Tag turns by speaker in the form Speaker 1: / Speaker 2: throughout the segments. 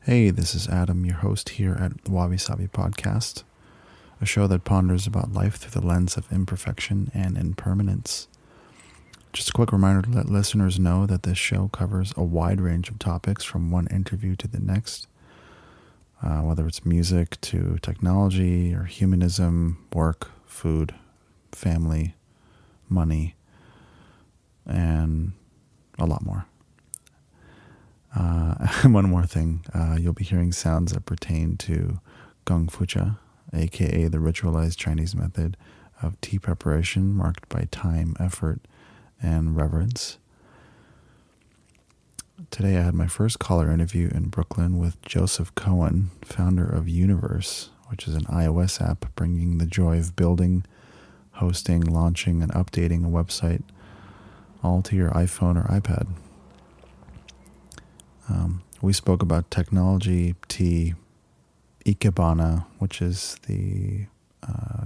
Speaker 1: Hey, this is Adam, your host here at the Wabi-sabi podcast, a show that ponders about life through the lens of imperfection and impermanence. Just a quick reminder to let listeners know that this show covers a wide range of topics from one interview to the next, whether it's music to technology or humanism, work, food, family, money, and a lot more. One more thing, you'll be hearing sounds that pertain to Gong Fucha, aka the ritualized Chinese method of tea preparation marked by time, effort, and reverence. Today I had my first caller interview in Brooklyn with Joseph Cohen, founder of Universe, which is an iOS app bringing the joy of building, hosting, launching, and updating a website all to your iPhone or iPad. We spoke about technology, tea, ikebana, which is the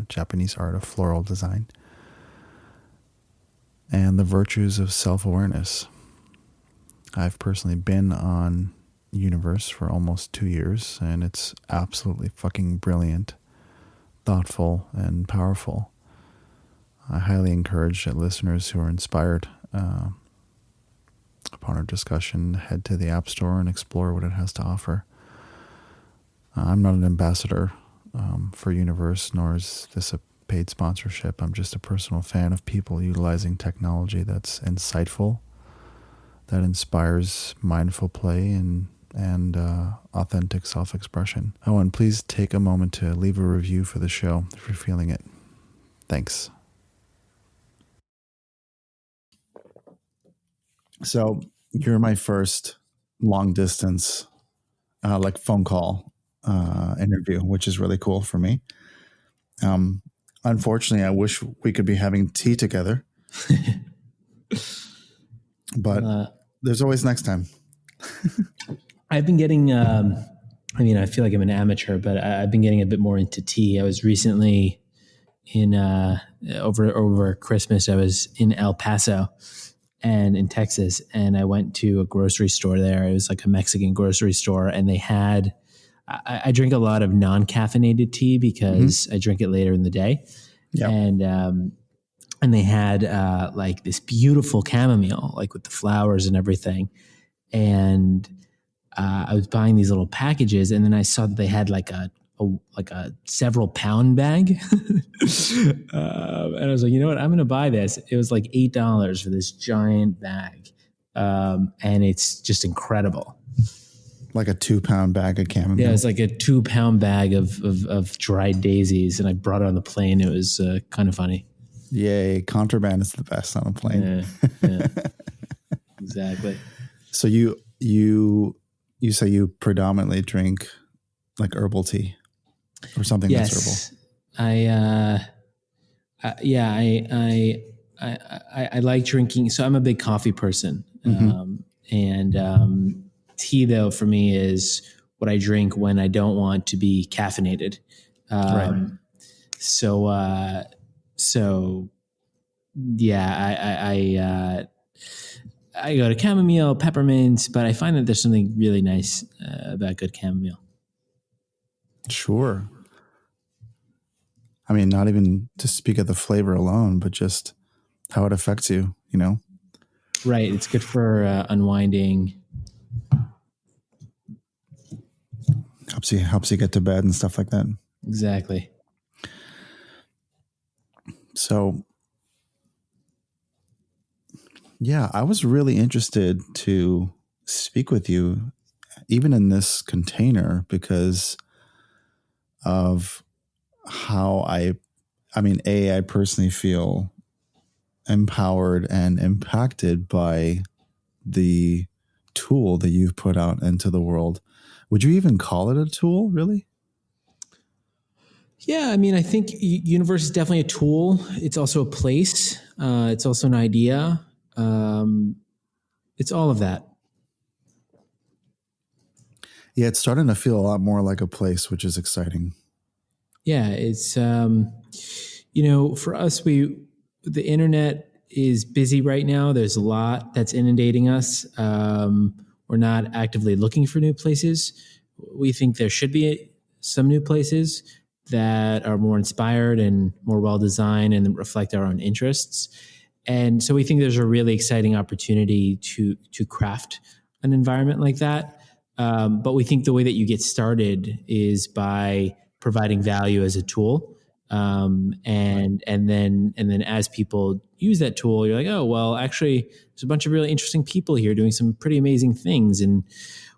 Speaker 1: Japanese art of floral design, and the virtues of self-awareness. I've personally been on Universe for almost 2 years, and it's absolutely fucking brilliant, thoughtful, and powerful. I highly encourage that listeners who are inspired upon our discussion, head to the App Store and explore what it has to offer. I'm not an ambassador for Universe, nor is this a paid sponsorship. I'm just a personal fan of people utilizing technology that's insightful, that inspires mindful play and authentic self-expression. Oh, and please take a moment to leave a review for the show if you're feeling it. Thanks. So you're my first long distance, like phone call interview, which is really cool for me. Unfortunately, I wish we could be having tea together, but there's always next time.
Speaker 2: I've been getting, I feel like I'm an amateur, but I've been getting a bit more into tea. I was recently over Christmas, I was in El Paso and in Texas, and I went to a grocery store there. It was like a Mexican grocery store, and they had, I drink a lot of non-caffeinated tea because I drink it later in the day. Yep. And they had like this beautiful chamomile, like with the flowers and everything. And I was buying these little packages, and then I saw that they had like a several pound bag. And I was like, you know what? I'm going to buy this. It was like $8 for this giant bag. And it's just incredible.
Speaker 1: Like a 2-pound bag of chamomile.
Speaker 2: Yeah, it's like a 2-pound bag of dried daisies. And I brought it on the plane. It was kind of funny.
Speaker 1: Yay. Contraband is the best on a plane.
Speaker 2: Yeah. Exactly.
Speaker 1: So you say you predominantly drink like herbal tea or something that's herbal.
Speaker 2: I like drinking. So I'm a big coffee person. And tea, though, for me is what I drink when I don't want to be caffeinated.
Speaker 1: Right.
Speaker 2: I go to chamomile, peppermint, but I find that there's something really nice about good chamomile.
Speaker 1: Sure. I mean, not even to speak of the flavor alone, but just how it affects you, you know?
Speaker 2: Right. It's good for unwinding.
Speaker 1: Helps you get to bed and stuff like that.
Speaker 2: Exactly.
Speaker 1: So, yeah, I was really interested to speak with you, even in this container, because of how I personally feel empowered and impacted by the tool that you've put out into the world. Would you even call it a tool, really?
Speaker 2: Yeah, I think Universe is definitely a tool. It's also a place. It's also an idea. It's all of that.
Speaker 1: Yeah, it's starting to feel a lot more like a place, which is exciting.
Speaker 2: Yeah, it's, for us, the internet is busy right now. There's a lot that's inundating us. We're not actively looking for new places. We think there should be some new places that are more inspired and more well designed and reflect our own interests. And so we think there's a really exciting opportunity to craft an environment like that. But we think the way that you get started is by providing value as a tool. And then as people use that tool, you're like, oh, well, actually, there's a bunch of really interesting people here doing some pretty amazing things, and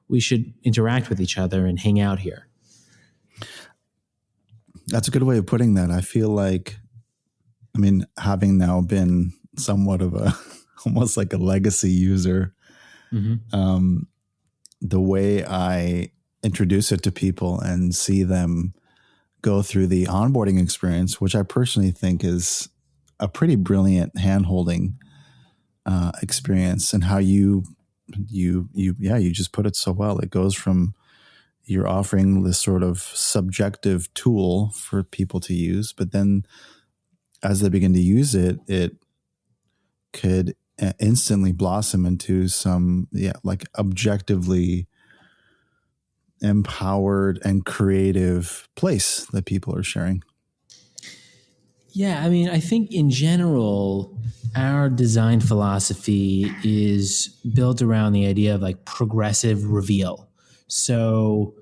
Speaker 2: we should interact with each other and hang out here.
Speaker 1: That's a good way of putting that. I feel like, having now been somewhat of a, almost like a legacy user, the way I introduce it to people and see them go through the onboarding experience, which I personally think is a pretty brilliant hand-holding experience, and how you just put it so well. It goes from, you're offering this sort of subjective tool for people to use, but then as they begin to use it, it could instantly blossom into some, like objectively empowered and creative place that people are sharing.
Speaker 2: Yeah, I think in general, our design philosophy is built around the idea of like progressive reveal. So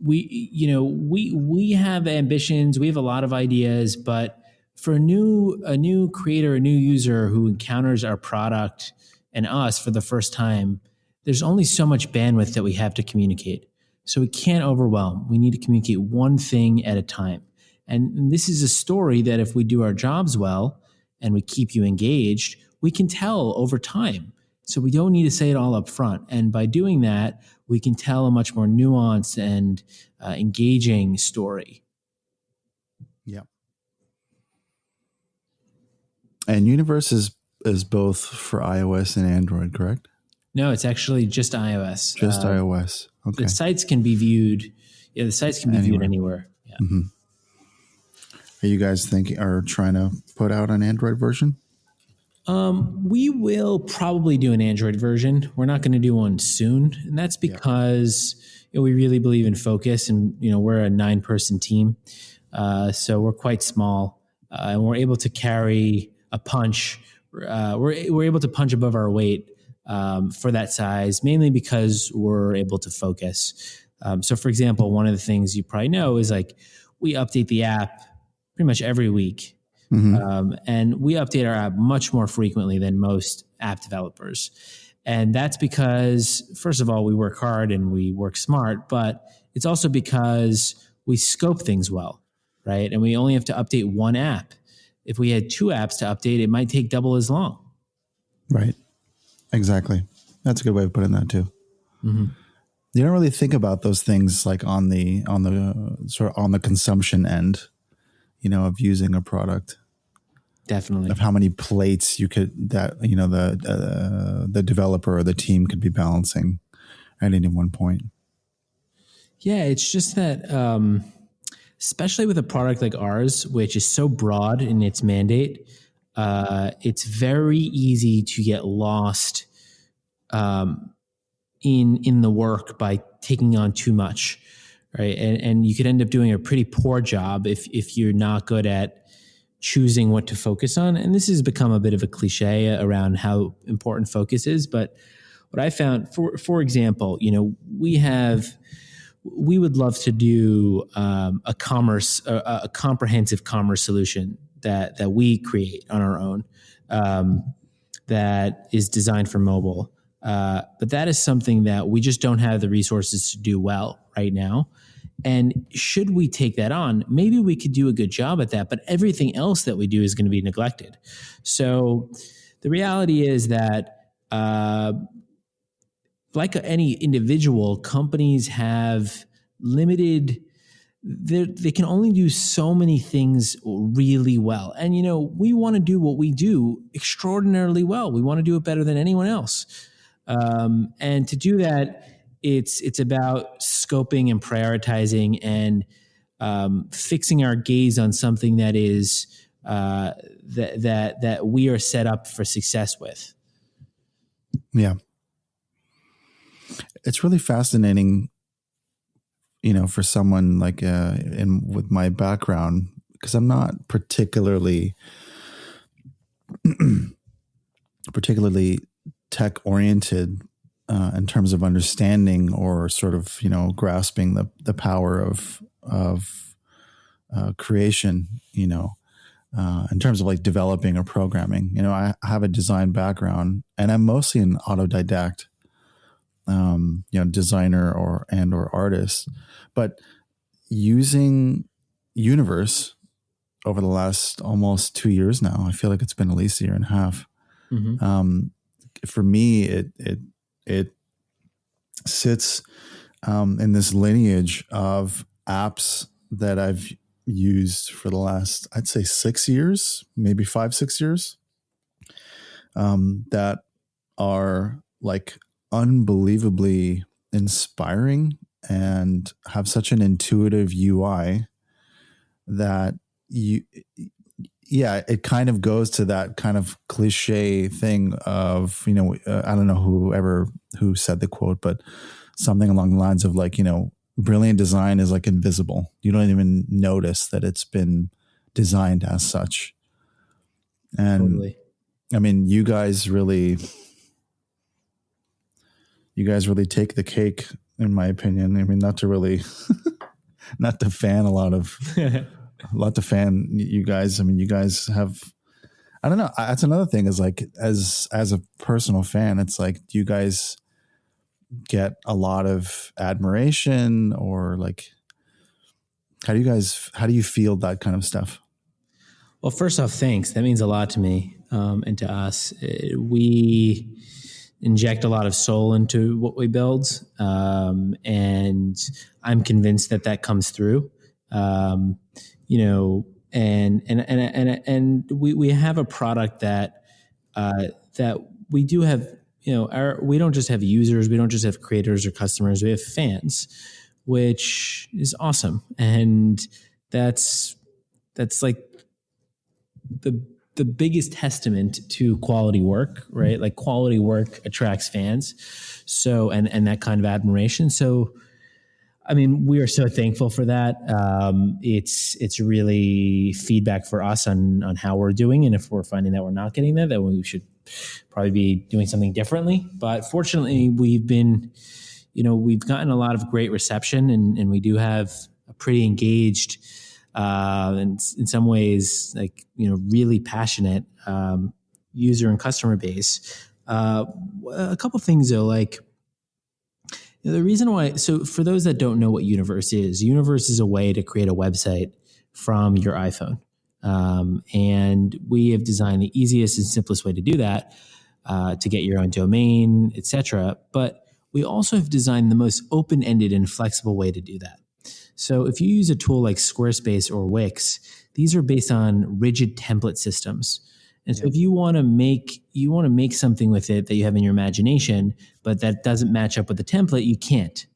Speaker 2: we have ambitions, we have a lot of ideas, but for a new creator, a new user who encounters our product and us for the first time, there's only so much bandwidth that we have to communicate. So we can't overwhelm. We need to communicate one thing at a time. And this is a story that if we do our jobs well and we keep you engaged, we can tell over time. So we don't need to say it all up front. And by doing that, we can tell a much more nuanced and engaging story.
Speaker 1: Yeah. And Universe is both for iOS and Android, correct?
Speaker 2: No, it's actually just iOS.
Speaker 1: Just iOS. Okay.
Speaker 2: The sites can be viewed. Yeah, the sites can be viewed anywhere. Yeah.
Speaker 1: Mm-hmm. Are you guys thinking or trying to put out an Android version?
Speaker 2: We will probably do an Android version. We're not going to do one soon, and that's because we really believe in focus, and we're a 9-person team, so we're quite small, and we're able to carry a punch. We're able to punch above our weight for that size, mainly because we're able to focus. So, for example, one of the things you probably know is like we update the app pretty much every week. Mm-hmm. And we update our app much more frequently than most app developers. And that's because, first of all, we work hard and we work smart, but it's also because we scope things well, right? And we only have to update one app. If we had 2 apps to update, it might take double as long.
Speaker 1: Right. Exactly. That's a good way of putting that too.
Speaker 2: Mm-hmm.
Speaker 1: You don't really think about those things like on the consumption end, of using a product.
Speaker 2: Definitely.
Speaker 1: Of how many plates you could, the developer or the team could be balancing at any one point.
Speaker 2: Yeah, it's just that, especially with a product like ours, which is so broad in its mandate, it's very easy to get lost in the work by taking on too much, right? And you could end up doing a pretty poor job if you're not good at choosing what to focus on. And this has become a bit of a cliche around how important focus is. But what I found, for example, we would love to do a comprehensive commerce solution that we create on our own, that is designed for mobile. But that is something that we just don't have the resources to do well right now. And should we take that on, maybe we could do a good job at that, but everything else that we do is going to be neglected. So the reality is that, like any individual, companies have limited, they can only do so many things really well. And, we want to do what we do extraordinarily well. We want to do it better than anyone else. And to do that, it's about scoping and prioritizing and fixing our gaze on something that is that we are set up for success with.
Speaker 1: Yeah, it's really fascinating for someone like in with my background, because I'm not particularly tech oriented in terms of understanding or sort of grasping the power of creation. In terms of like developing or programming, I have a design background, and I'm mostly an autodidact, designer or artist, but using Universe over the last almost 2 years now, I feel like it's been at least a year and a half.
Speaker 2: Mm-hmm.
Speaker 1: For me, it sits in this lineage of apps that I've used for the last, I'd say 6 years, maybe 5-6 years, that are like unbelievably inspiring and have such an intuitive UI that it kind of goes to that kind of cliche thing of, I don't know who said the quote, but something along the lines of like, brilliant design is like invisible. You don't even notice that it's been designed as such. And
Speaker 2: Totally.
Speaker 1: I mean, you guys really take the cake, in my opinion. I mean, not to fan you guys. I mean, you guys have, I don't know. That's another thing is like, as a personal fan, it's like, do you guys get a lot of admiration, or like, how do you feel that kind of stuff?
Speaker 2: Well, first off, thanks. That means a lot to me and to us. We inject a lot of soul into what we build, and I'm convinced that comes through. And we have a product that we do have. We don't just have users, we don't just have creators or customers, we have fans, which is awesome, and that's like the biggest testament to quality work, right? Like quality work attracts fans. So, and that kind of admiration. So, I mean, we are so thankful for that. It's really feedback for us on how we're doing. And if we're finding that we're not getting that, then we should probably be doing something differently. But fortunately, we've gotten a lot of great reception, and we do have a pretty engaged, and in some ways, like, really passionate user and customer base. A couple things though, like the reason why. So for those that don't know what Universe is a way to create a website from your iPhone, and we have designed the easiest and simplest way to do that, to get your own domain, etc. But we also have designed the most open-ended and flexible way to do that. So if you use a tool like Squarespace or Wix, these are based on rigid template systems. And so if you want to make something with it that you have in your imagination, but that doesn't match up with the template, you can't.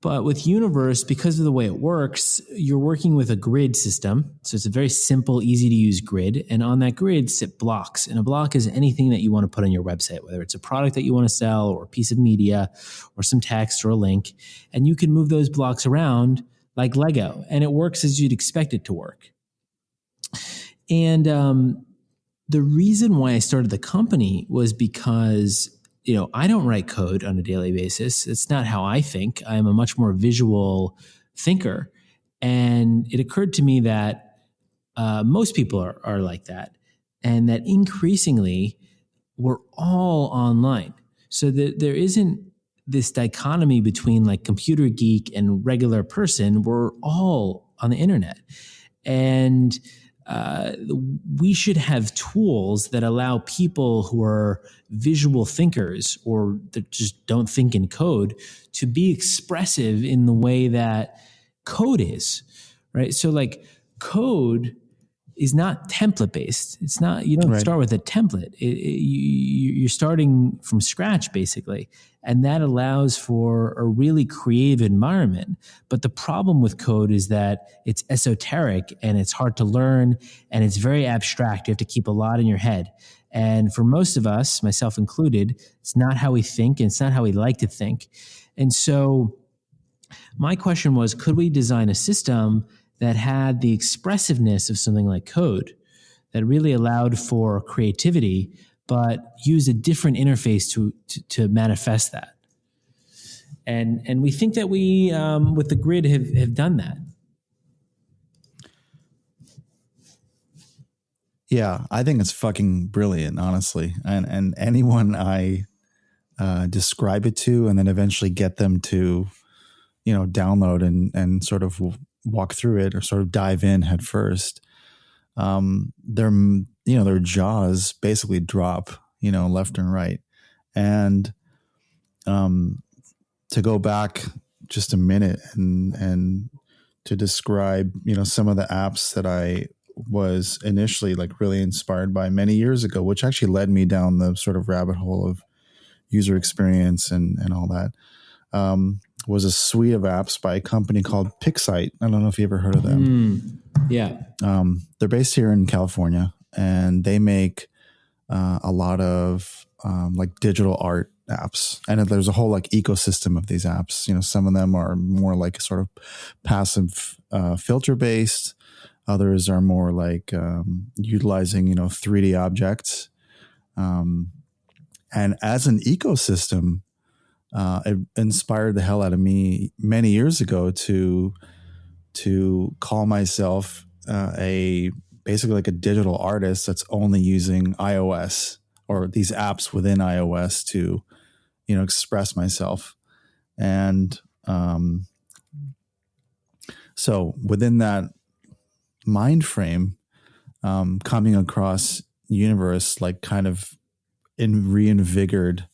Speaker 2: But with Universe, because of the way it works, you're working with a grid system. So it's a very simple, easy to use grid. And on that grid sit blocks. And a block is anything that you want to put on your website, whether it's a product that you want to sell or a piece of media or some text or a link. And you can move those blocks around like Lego. And it works as you'd expect it to work. And the reason why I started the company was because I don't write code on a daily basis. It's not how I think. I'm a much more visual thinker. And it occurred to me that most people are like that, and that increasingly we're all online. So that there isn't this dichotomy between like computer geek and regular person. We're all on the internet. And we should have tools that allow people who are visual thinkers or that just don't think in code to be expressive in the way that code is, right? So like code is not template based. It's not, you don't start with a template. You're starting from scratch basically. And that allows for a really creative environment. But the problem with code is that it's esoteric and it's hard to learn and it's very abstract. You have to keep a lot in your head. And for most of us, myself included, it's not how we think and it's not how we like to think. And so My question was, could we design a system that had the expressiveness of something like code that really allowed for creativity, but use a different interface to manifest that? And we think that we, with the grid, have done that.
Speaker 1: Yeah, I think it's fucking brilliant, honestly. And anyone I describe it to, and then eventually get them to, download and sort of walk through it or sort of dive in head first, their jaws basically drop, left and right. And to go back just a minute and to describe, some of the apps that I was initially like really inspired by many years ago, which actually led me down the sort of rabbit hole of user experience and all that, was a suite of apps by a company called Pixite. I don't know if you ever heard of them.
Speaker 2: Yeah.
Speaker 1: They're based here in California, and they make a lot of like digital art apps, and there's a whole like ecosystem of these apps. Some of them are more like sort of passive filter based. Others are more like utilizing 3D objects, and as an ecosystem, it inspired the hell out of me many years ago to call myself basically like a digital artist that's only using iOS or these apps within iOS to, express myself. And so within that mind frame, coming across Universe, like kind of reinvigorated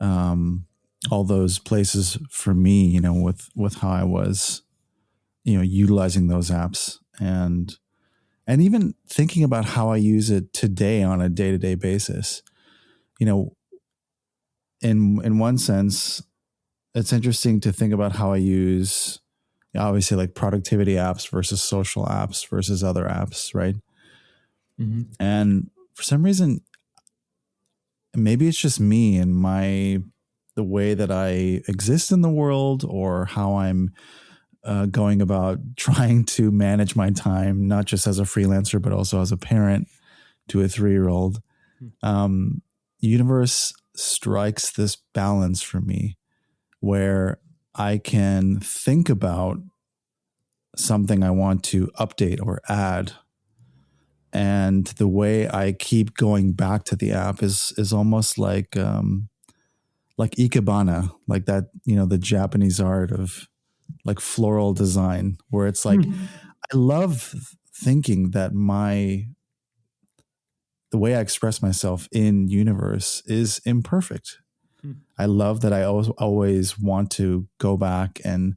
Speaker 1: all those places for me, with how I was, utilizing those apps and even thinking about how I use it today on a day-to-day basis. In one sense, it's interesting to think about how I use, obviously, like productivity apps versus social apps versus other apps, right? Mm-hmm. And for some reason, maybe it's just me and the way that I exist in the world, or how I'm going about trying to manage my time, not just as a freelancer, but also as a parent to a 3-year-old. Universe strikes this balance for me where I can think about something I want to update or add. And the way I keep going back to the app is almost like ikebana, like that, the Japanese art of like floral design, where it's like, I love thinking that the way I express myself in Universe is imperfect. I love that I always want to go back and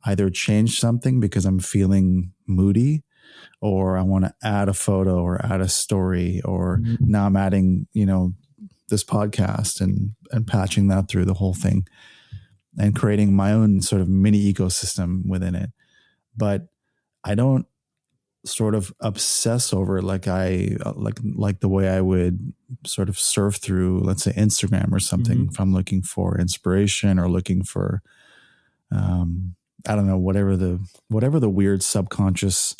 Speaker 1: either change something because I'm feeling moody, or I want to add a photo or add a story, or now I'm adding, this podcast and patching that through the whole thing and creating my own sort of mini ecosystem within it. But I don't sort of obsess over like the way I would sort of surf through, let's say, Instagram or something. If I'm looking for inspiration or looking for, I don't know, whatever the weird subconscious,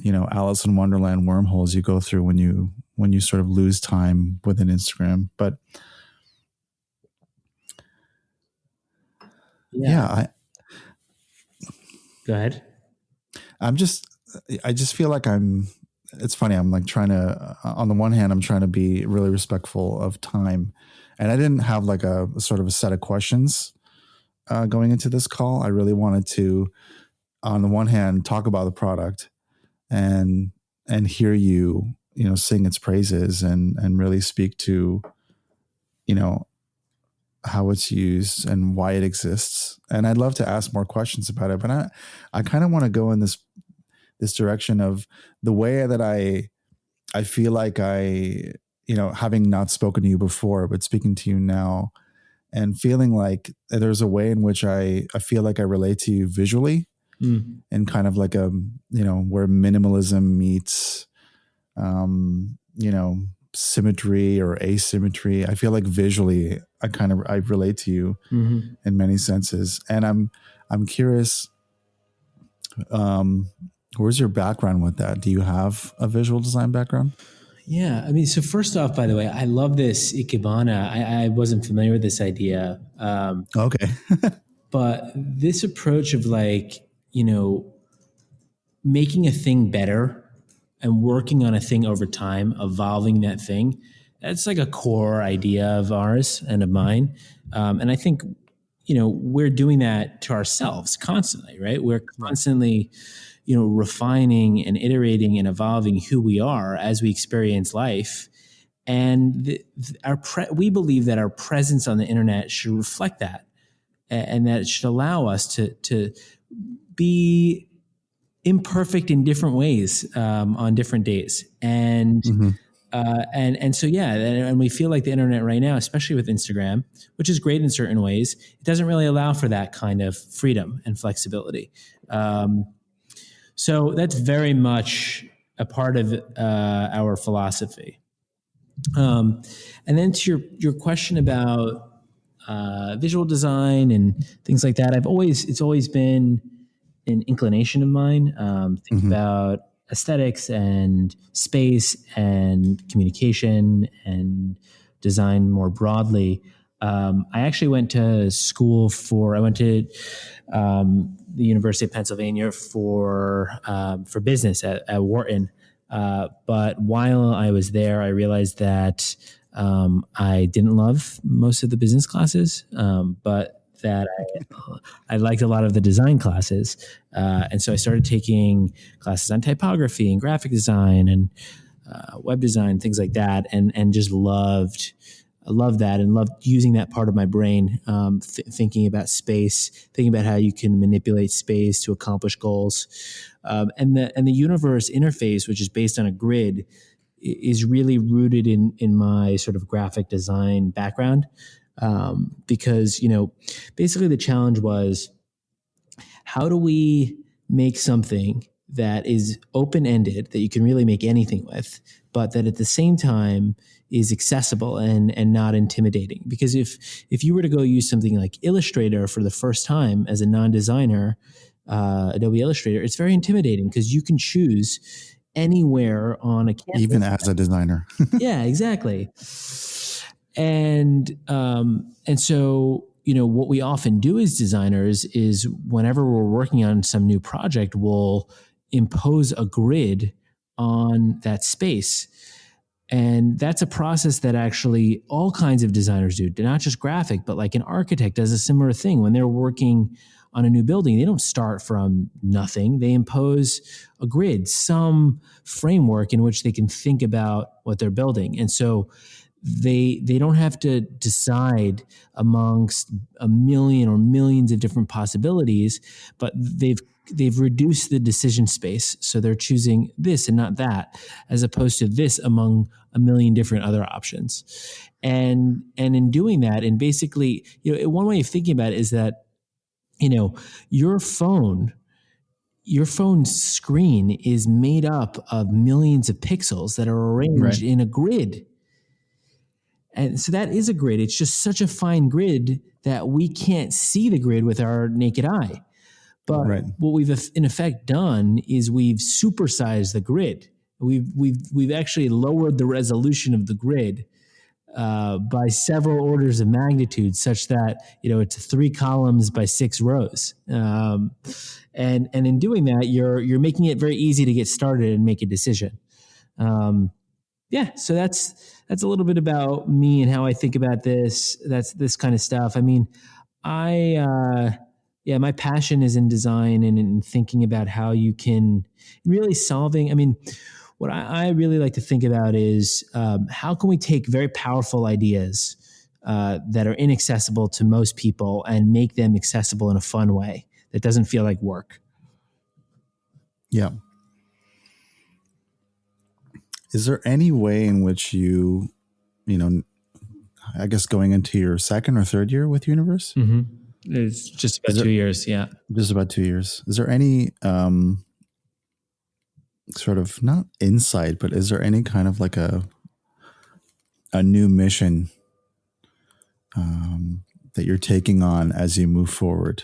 Speaker 1: Alice in Wonderland wormholes you go through when you sort of lose time within Instagram. But yeah,
Speaker 2: Go ahead.
Speaker 1: I just feel like it's funny. I'm like trying to, on the one hand, I'm trying to be really respectful of time, and I didn't have like a sort of a set of questions going into this call. I really wanted to, on the one hand, talk about the product and hear you, sing its praises and really speak to, how it's used and why it exists. And I'd love to ask more questions about it, but I kind of want to go in this direction of the way that I feel like having not spoken to you before, but speaking to you now and feeling like there's a way in which I feel like I relate to you visually, and kind of like where minimalism meets, symmetry or asymmetry. I feel like visually, I relate to you in many senses, and I'm curious. Where's your background with that? Do you have a visual design background?
Speaker 2: Yeah, I mean, so first off, by the way, I love this ikebana. I wasn't familiar with this idea,
Speaker 1: Okay.
Speaker 2: but this approach of like, you know, making a thing better and working on a thing over time, evolving that thing, that's like a core idea of ours and of mine. And I think, you know, we're doing that to ourselves constantly, right? We're constantly, you know, refining and iterating and evolving who we are as we experience life. And we believe that our presence on the internet should reflect that, and that it should allow us to be imperfect in different ways on different days. And so yeah, and we feel like the internet right now, especially with Instagram, which is great in certain ways, it doesn't really allow for that kind of freedom and flexibility. So that's very much a part of our philosophy. And then to your question about visual design and things like that, it's always been an inclination of mine. Think about aesthetics and space and communication and design more broadly. I actually went to school I went to the University of Pennsylvania for business at Wharton. But while I was there, I realized that I didn't love most of the business classes, but that I liked a lot of the design classes. And so I started taking classes on typography and graphic design and web design, things like that, and just I loved that and loved using that part of my brain, thinking about space, thinking about how you can manipulate space to accomplish goals. And the universe interface, which is based on a grid, is really rooted in my sort of graphic design background. Because, you know, basically the challenge was, how do we make something that is open-ended, that you can really make anything with, but that at the same time is accessible and not intimidating? Because if you were to go use something like Illustrator for the first time as a non-designer, Adobe Illustrator, it's very intimidating because you can choose anywhere on a canvas.
Speaker 1: Even as a designer.
Speaker 2: Yeah, exactly. And so, you know, what we often do as designers is whenever we're working on some new project, we'll impose a grid on that space. And that's a process that actually all kinds of designers do, not just graphic, but like an architect does a similar thing. When they're working on a new building, they don't start from nothing. They impose a grid, some framework in which they can think about what they're building. And so they don't have to decide amongst a million or millions of different possibilities, but they've reduced the decision space. So they're choosing this and not that, as opposed to this among a million different other options. And in doing that, and basically, you know, one way of thinking about it is that, you know, your phone screen is made up of millions of pixels that are arranged in a grid. And so that is a grid. It's just such a fine grid that we can't see the grid with our naked eye. But what we've in effect done is we've supersized the grid. We've actually lowered the resolution of the grid by several orders of magnitude, such that, you know, it's 3 columns by 6 rows. And in doing that, you're making it very easy to get started and make a decision. Yeah, so that's a little bit about me and how I think about this. That's this kind of stuff. I mean, my passion is in design and in thinking about how you can really solving. I mean, what I really like to think about is how can we take very powerful ideas that are inaccessible to most people and make them accessible in a fun way that doesn't feel like work.
Speaker 1: Yeah. Is there any way in which you know, I guess going into your second or third year with Universe?
Speaker 2: Mm-hmm. It's just about 2 years. Yeah.
Speaker 1: Just about 2 years. Is there any sort of, not insight, but is there any kind of like a a new mission that you're taking on as you move forward?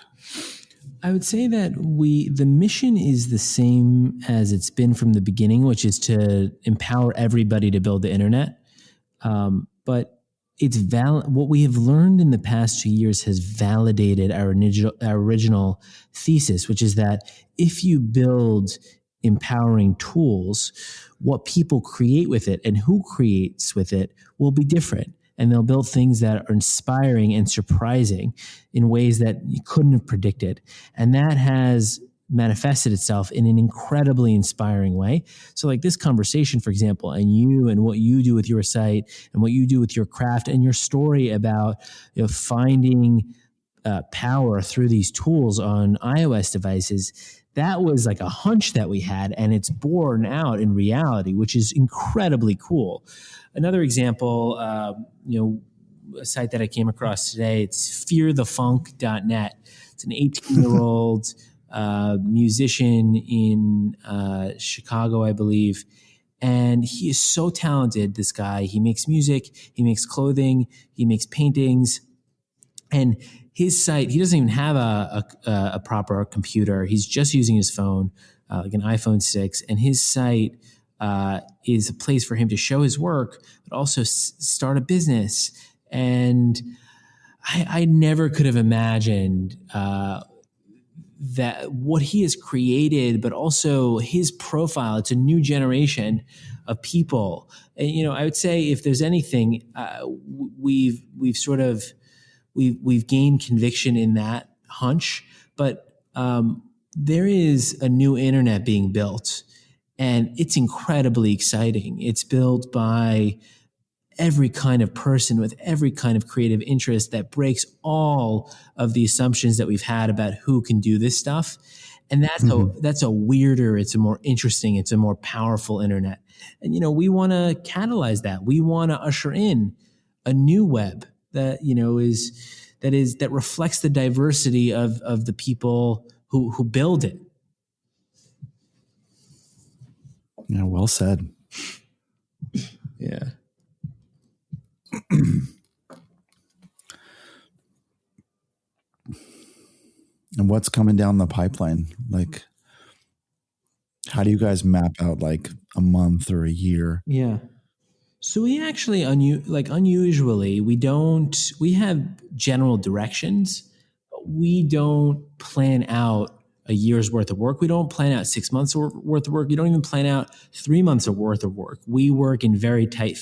Speaker 2: I would say that the mission is the same as it's been from the beginning, which is to empower everybody to build the internet. But it's what we have learned in the past 2 years has validated our original thesis, which is that if you build empowering tools, what people create with it and who creates with it will be different. And they'll build things that are inspiring and surprising in ways that you couldn't have predicted. And that has manifested itself in an incredibly inspiring way. So like this conversation, for example, and you and what you do with your site and what you do with your craft and your story about finding power through these tools on iOS devices, that was like a hunch that we had, and it's borne out in reality, which is incredibly cool. Another example, a site that I came across today, it's fearthefunk.net. It's an 18-year-old musician in Chicago, I believe. And he is so talented, this guy. He makes music, he makes clothing, he makes paintings. And his site, he doesn't even have a proper computer. He's just using his phone, like an iPhone 6. And his site is a place for him to show his work, but also start a business. And I never could have imagined that what he has created, but also his profile. It's a new generation of people. And, I would say if there's anything, we've gained conviction in that hunch, but there is a new internet being built, and it's incredibly exciting. It's built by every kind of person with every kind of creative interest that breaks all of the assumptions that we've had about who can do this stuff. And that's a weirder, it's a more interesting, it's a more powerful internet. And, we want to catalyze that. We want to usher in a new web that, that reflects the diversity of the people who build it.
Speaker 1: Yeah, well said.
Speaker 2: Yeah.
Speaker 1: And what's coming down the pipeline? Like, how do you guys map out like a month or a year?
Speaker 2: Yeah. So we actually, unusually, we have general directions, but we don't plan out a year's worth of work. We don't plan out 6 months worth of work. We don't even plan out 3 months worth of work. We work in very tight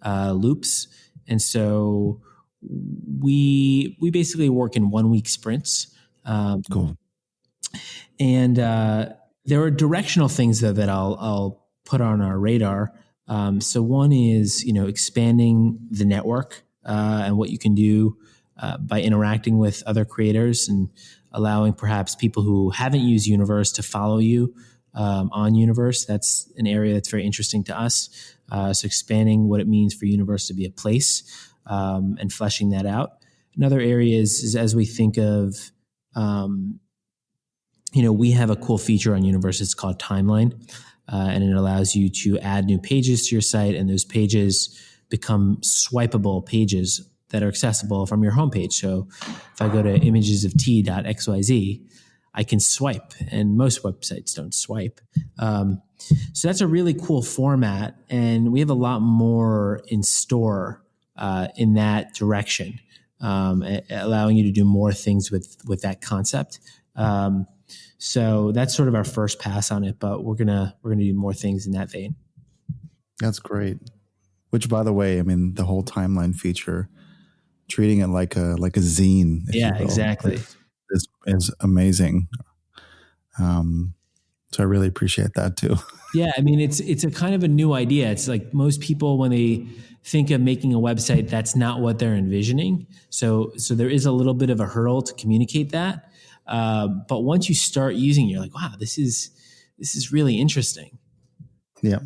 Speaker 2: loops. And so we basically work in 1 week sprints.
Speaker 1: Cool.
Speaker 2: And there are directional things though that I'll put on our radar. So one is, expanding the network and what you can do by interacting with other creators and allowing perhaps people who haven't used Universe to follow you on Universe. That's an area that's very interesting to us. So expanding what it means for Universe to be a place and fleshing that out. Another area is as we think of, we have a cool feature on Universe. It's called Timeline. And it allows you to add new pages to your site, and those pages become swipeable pages that are accessible from your homepage. So if I go to imagesofT.xyz, I can swipe, and most websites don't swipe. So that's a really cool format, and we have a lot more in store in that direction, allowing you to do more things with that concept. So that's sort of our first pass on it, but we're gonna do more things in that vein.
Speaker 1: That's great. Which, by the way, I mean, the whole timeline feature, treating it like a zine.
Speaker 2: Yeah, exactly.
Speaker 1: Is amazing. So I really appreciate that too.
Speaker 2: Yeah, I mean, it's a kind of a new idea. It's like most people, when they think of making a website, that's not what they're envisioning. So there is a little bit of a hurdle to communicate that. But once you start using it, you're like, wow, this is really interesting.
Speaker 1: Yeah.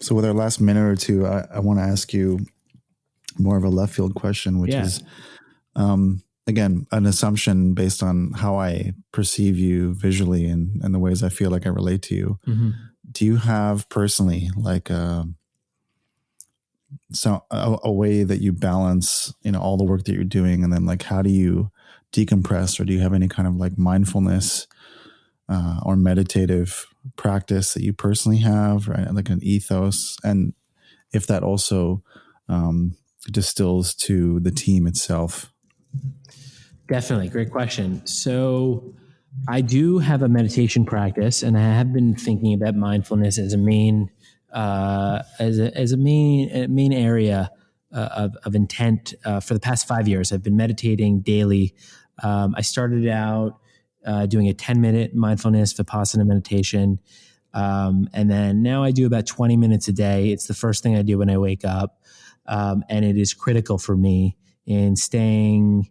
Speaker 1: So with our last minute or two, I want to ask you more of a left field question, which is, again, an assumption based on how I perceive you visually and the ways I feel like I relate to you.
Speaker 2: Mm-hmm.
Speaker 1: do you have personally like a way that you balance, all the work that you're doing, and then like how do you decompress, or do you have any kind of like mindfulness or meditative practice that you personally have, right? Like an ethos, and if that also distills to the team itself.
Speaker 2: Definitely. Great question. So I do have a meditation practice, and I have been thinking about mindfulness as a main main area of intent for the past 5 years. I've been meditating daily. I started out doing a 10-minute mindfulness Vipassana meditation. And then now I do about 20 minutes a day. It's the first thing I do when I wake up. And it is critical for me in staying,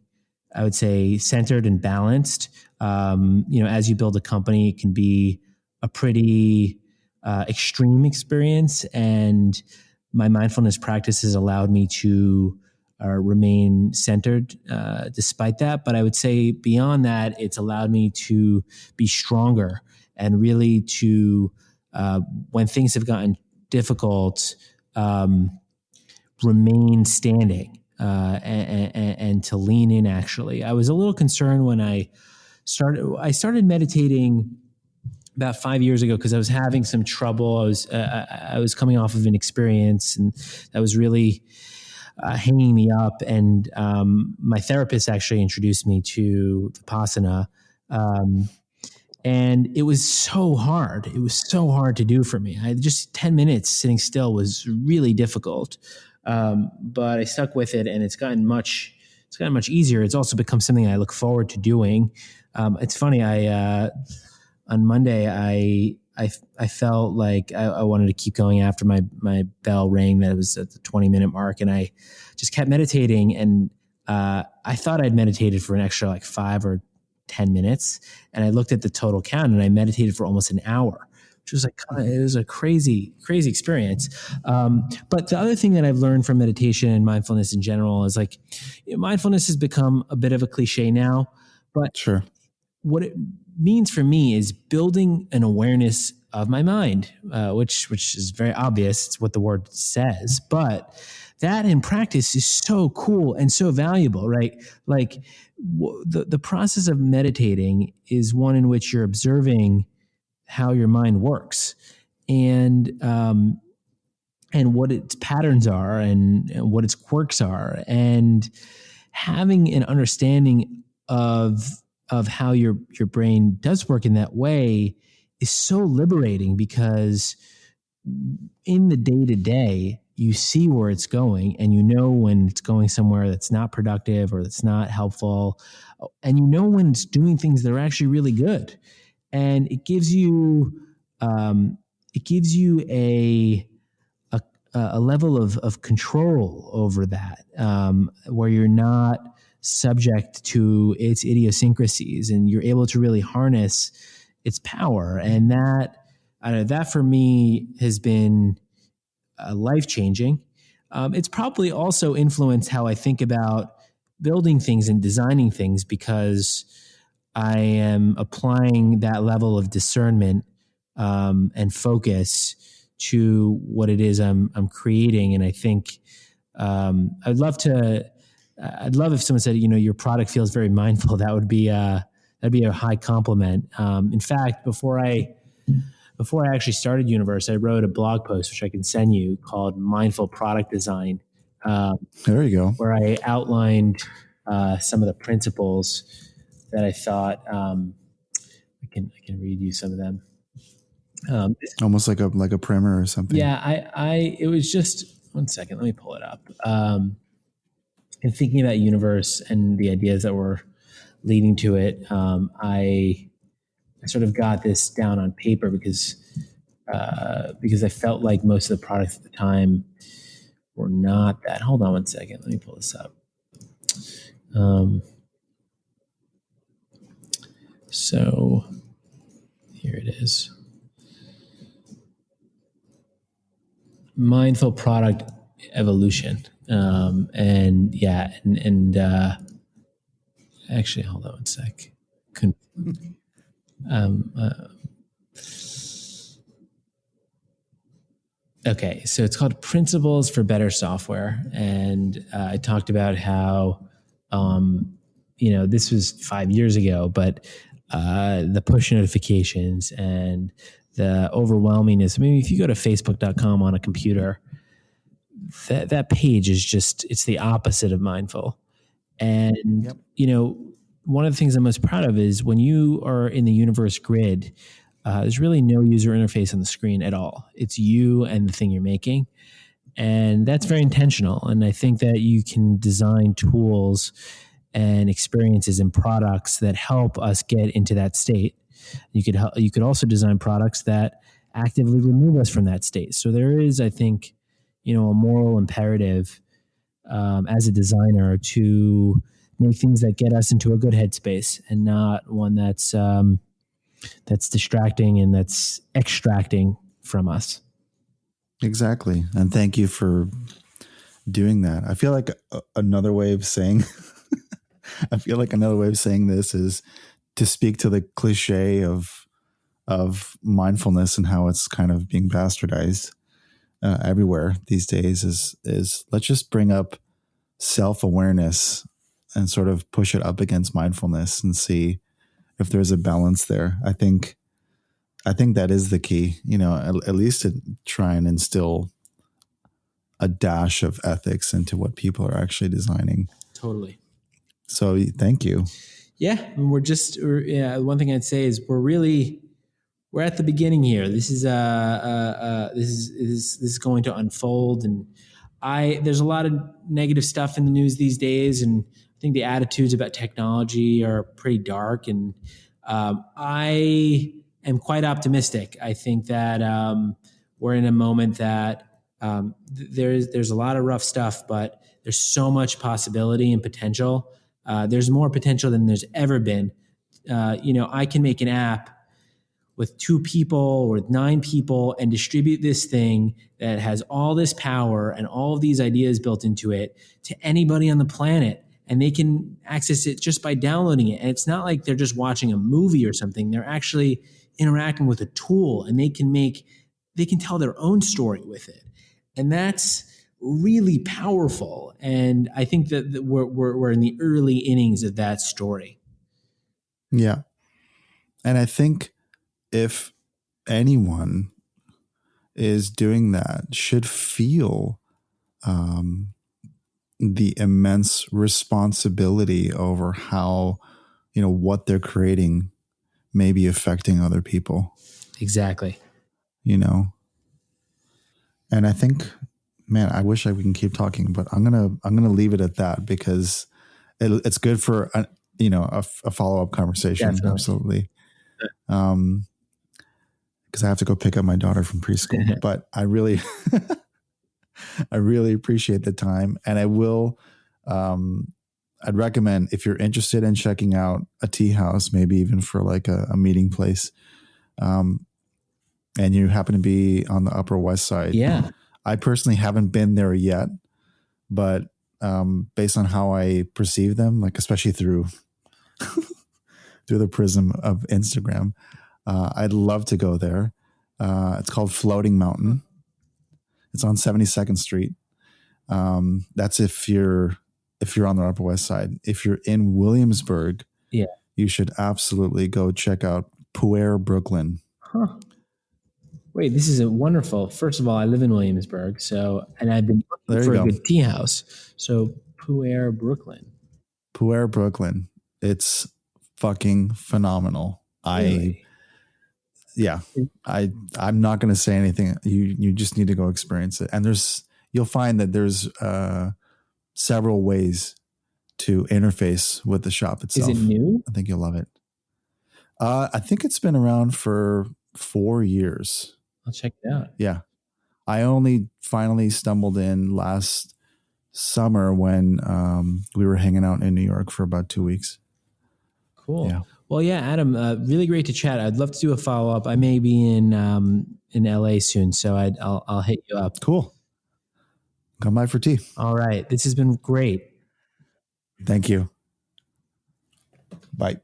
Speaker 2: I would say, centered and balanced. As you build a company, it can be a pretty extreme experience. And my mindfulness practice has allowed me to remain centered despite that. But I would say beyond that, it's allowed me to be stronger and really to, when things have gotten difficult, remain standing and to lean in. Actually, I was a little concerned when I started meditating about 5 years ago because I was having some trouble. I was coming off of an experience, and that was really hanging me up. And my therapist actually introduced me to Vipassana. And it was so hard. It was so hard to do for me. Just 10 minutes sitting still was really difficult. But I stuck with it, and it's gotten much easier. It's also become something I look forward to doing. It's funny. On Monday, I felt like I wanted to keep going after my bell rang that it was at the 20-minute mark, and I just kept meditating. And I thought I'd meditated for an extra like 5 or 10 minutes, and I looked at the total count, and I meditated for almost an hour, which was like, it was a crazy experience. But the other thing that I've learned from meditation and mindfulness in general is like, mindfulness has become a bit of a cliche now, but
Speaker 1: Sure.
Speaker 2: What it means for me is building an awareness of my mind, which is very obvious. It's what the word says, but that in practice is so cool and so valuable, right? Like the process of meditating is one in which you're observing how your mind works, and what its patterns are, and what its quirks are, and having an understanding of how your brain does work in that way is so liberating, because in the day-to-day, you see where it's going, and you know when it's going somewhere that's not productive or that's not helpful, and you know when it's doing things that are actually really good. And it gives you a level of control over that, where you're not subject to its idiosyncrasies, and you're able to really harness its power. And that for me has been life-changing. It's probably also influenced how I think about building things and designing things, because I am applying that level of discernment and focus to what it is I'm creating. And I think I'd love if someone said, your product feels very mindful. That'd be a high compliment. In fact, before I actually started Universe, I wrote a blog post, which I can send you, called Mindful Product Design.
Speaker 1: There you go.
Speaker 2: Where I outlined some of the principles that I thought, I can read you some of them.
Speaker 1: Almost like a primer or something.
Speaker 2: Yeah, it was just 1 second. Let me pull it up. In thinking about Universe and the ideas that were leading to it, I sort of got this down on paper because I felt like most of the products at the time were not that. Hold on 1 second. Let me pull this up. So here it is. Mindful product evolution. Actually, hold on 1 sec. Okay, so it's called Principles for Better Software, and I talked about how, this was 5 years ago, but the push notifications and the overwhelmingness. I mean, if you go to Facebook.com on a computer, that page is it's the opposite of mindful. And
Speaker 1: Yep.
Speaker 2: one of the things I'm most proud of is when you are in the universe grid, there's really no user interface on the screen at all. It's you and the thing you're making. And that's very intentional. And I think that you can design tools and experiences and products that help us get into that state. You could also design products that actively remove us from that state. So there is, I think, a moral imperative as a designer to make things that get us into a good headspace and not one that's distracting and that's extracting from us.
Speaker 1: Exactly. And thank you for doing that. I feel like another way of saying this is to speak to the cliche of mindfulness and how it's kind of being bastardized everywhere these days is let's just bring up self-awareness and sort of push it up against mindfulness and see if there's a balance there. I think that is the key, at least to try and instill a dash of ethics into what people are actually designing.
Speaker 2: Totally.
Speaker 1: So thank you.
Speaker 2: Yeah. And one thing I'd say is we're at the beginning here. This is this is going to unfold, and there's a lot of negative stuff in the news these days, and I think the attitudes about technology are pretty dark. And I am quite optimistic. I think that we're in a moment that there's a lot of rough stuff, but there's so much possibility and potential. There's more potential than there's ever been. I can make an app with 2 people or with 9 people and distribute this thing that has all this power and all of these ideas built into it to anybody on the planet. And they can access it just by downloading it. And it's not like they're just watching a movie or something. They're actually interacting with a tool, and they can tell their own story with it. And that's really powerful. And I think that we're in the early innings of that story.
Speaker 1: Yeah. And I think if anyone is doing that should feel the immense responsibility over how, what they're creating may be affecting other people.
Speaker 2: Exactly.
Speaker 1: And I think, man, I wish we can keep talking, but I'm gonna leave it at that because it's good for a follow-up conversation.
Speaker 2: Definitely.
Speaker 1: Absolutely. Because I have to go pick up my daughter from preschool. But I really appreciate the time, and I will. I'd recommend if you're interested in checking out a tea house, maybe even for like a meeting place, and you happen to be on the Upper West Side.
Speaker 2: Yeah.
Speaker 1: I personally haven't been there yet, but based on how I perceive them, like especially through the prism of Instagram, I'd love to go there. It's called Floating Mountain. It's on 72nd Street. That's if you're on the Upper West Side. If you're in Williamsburg,
Speaker 2: Yeah.
Speaker 1: you should absolutely go check out Puer Brooklyn.
Speaker 2: Huh. Wait, this is wonderful. First of all, I live in Williamsburg, and I've been looking for a good tea house. So Puer Brooklyn.
Speaker 1: Puer Brooklyn. It's fucking phenomenal.
Speaker 2: Really?
Speaker 1: I'm not going to say anything. You just need to go experience it. And you'll find that there's several ways to interface with the shop itself.
Speaker 2: Is it new?
Speaker 1: I think you'll love it. I think it's been around for 4 years.
Speaker 2: I'll check it out.
Speaker 1: Yeah. I only finally stumbled in last summer when we were hanging out in New York for about 2 weeks.
Speaker 2: Cool.
Speaker 1: Yeah.
Speaker 2: Well, yeah, Adam, really great to chat. I'd love to do a follow-up. I may be in LA soon, so I'll hit you up.
Speaker 1: Cool. Come by for tea.
Speaker 2: All right. This has been great.
Speaker 1: Thank you. Bye.